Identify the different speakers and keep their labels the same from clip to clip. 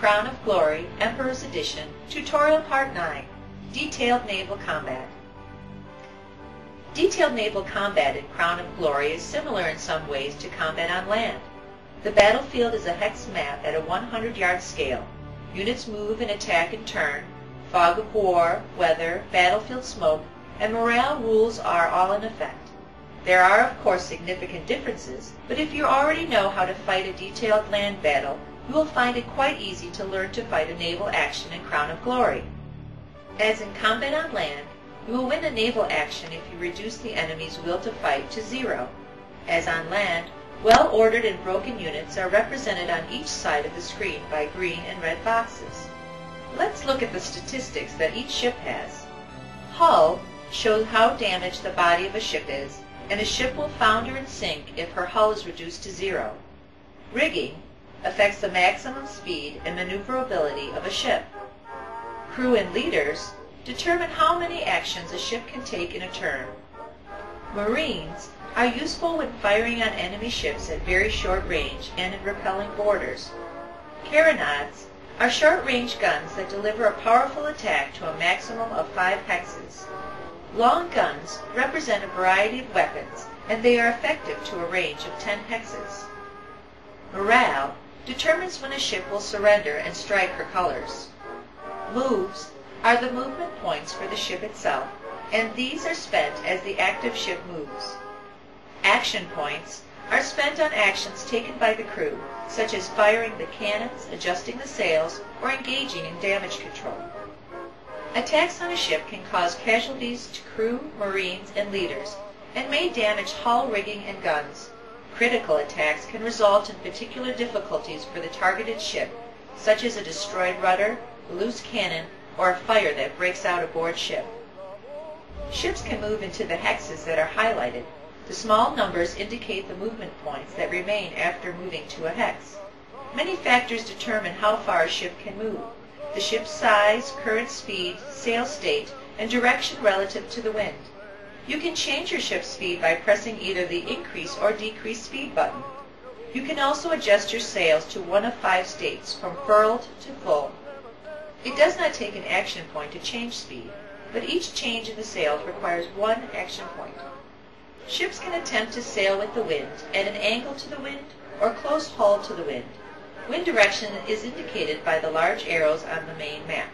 Speaker 1: Crown of Glory, Emperor's Edition, Tutorial Part 9, Detailed Naval Combat. Detailed naval combat in Crown of Glory is similar in some ways to combat on land. The battlefield is a hex map at a 100-yard scale. Units move and attack in turn. Fog of war, weather, battlefield smoke, and morale rules are all in effect. There are, of course, significant differences, but if you already know how to fight a detailed land battle, you will find it quite easy to learn to fight a naval action in Crown of Glory. As in combat on land, you will win a naval action if you reduce the enemy's will to fight to 0. As on land, well-ordered and broken units are represented on each side of the screen by green and red boxes. Let's look at the statistics that each ship has. Hull shows how damaged the body of a ship is, and a ship will founder and sink if her hull is reduced to 0. Rigging affects the maximum speed and maneuverability of a ship. Crew and leaders determine how many actions a ship can take in a turn. Marines are useful when firing on enemy ships at very short range and in repelling boarders. Carronades are short-range guns that deliver a powerful attack to a maximum of 5 hexes. Long guns represent a variety of weapons, and they are effective to a range of 10 hexes. Morale determines when a ship will surrender and strike her colors. Moves are the movement points for the ship itself, and these are spent as the active ship moves. Action points are spent on actions taken by the crew, such as firing the cannons, adjusting the sails, or engaging in damage control. Attacks on a ship can cause casualties to crew, marines, and leaders, and may damage hull, rigging, and guns. Critical attacks can result in particular difficulties for the targeted ship, such as a destroyed rudder, a loose cannon, or a fire that breaks out aboard ship. Ships can move into the hexes that are highlighted. The small numbers indicate the movement points that remain after moving to a hex. Many factors determine how far a ship can move: the ship's size, current speed, sail state, and direction relative to the wind. You can change your ship's speed by pressing either the increase or decrease speed button. You can also adjust your sails to one of 5 states, from furled to full. It does not take an action point to change speed, but each change in the sails requires 1 action point. Ships can attempt to sail with the wind, at an angle to the wind, or close hull to the wind. Wind direction is indicated by the large arrows on the main map.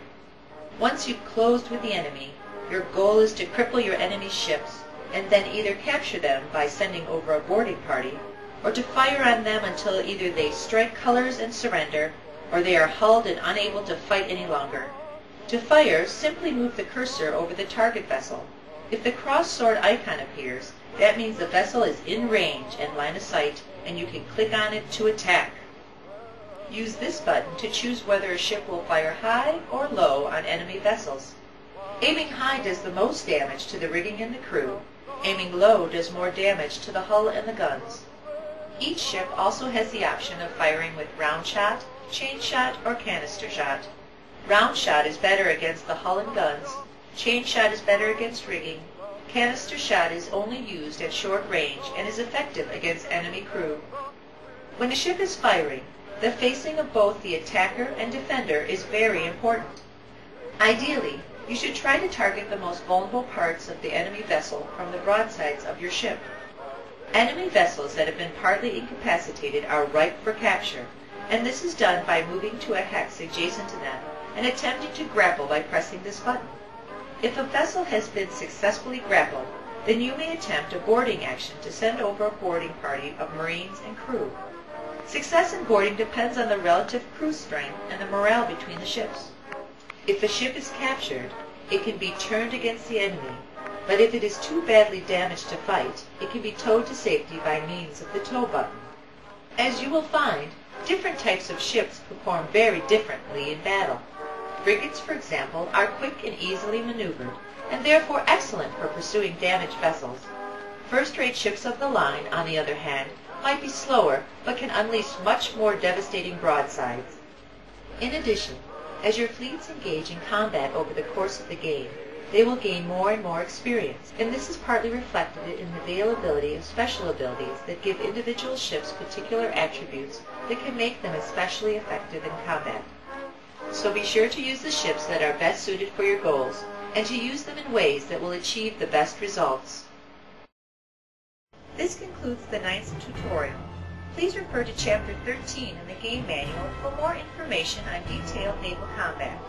Speaker 1: Once you've closed with the enemy, your goal is to cripple your enemy's ships, and then either capture them by sending over a boarding party, or to fire on them until either they strike colors and surrender, or they are hulled and unable to fight any longer. To fire, simply move the cursor over the target vessel. If the cross-sword icon appears, that means the vessel is in range and line of sight, and you can click on it to attack. Use this button to choose whether a ship will fire high or low on enemy vessels. Aiming high does the most damage to the rigging and the crew. Aiming low does more damage to the hull and the guns. Each ship also has the option of firing with round shot, chain shot, or canister shot. Round shot is better against the hull and guns. Chain shot is better against rigging. Canister shot is only used at short range and is effective against enemy crew. When a ship is firing, the facing of both the attacker and defender is very important. Ideally, you should try to target the most vulnerable parts of the enemy vessel from the broadsides of your ship. Enemy vessels that have been partly incapacitated are ripe for capture, and this is done by moving to a hex adjacent to them and attempting to grapple by pressing this button. If a vessel has been successfully grappled, then you may attempt a boarding action to send over a boarding party of marines and crew. Success in boarding depends on the relative crew strength and the morale between the ships. If a ship is captured, it can be turned against the enemy, but if it is too badly damaged to fight, it can be towed to safety by means of the tow button. As you will find, different types of ships perform very differently in battle. Frigates, for example, are quick and easily maneuvered, and therefore excellent for pursuing damaged vessels. First-rate ships of the line, on the other hand, might be slower, but can unleash much more devastating broadsides. In addition, as your fleets engage in combat over the course of the game, they will gain more and more experience, and this is partly reflected in the availability of special abilities that give individual ships particular attributes that can make them especially effective in combat. So be sure to use the ships that are best suited for your goals, and to use them in ways that will achieve the best results. This concludes the 9th tutorial. Please refer to Chapter 13 in the game manual for more information on detailed naval combat.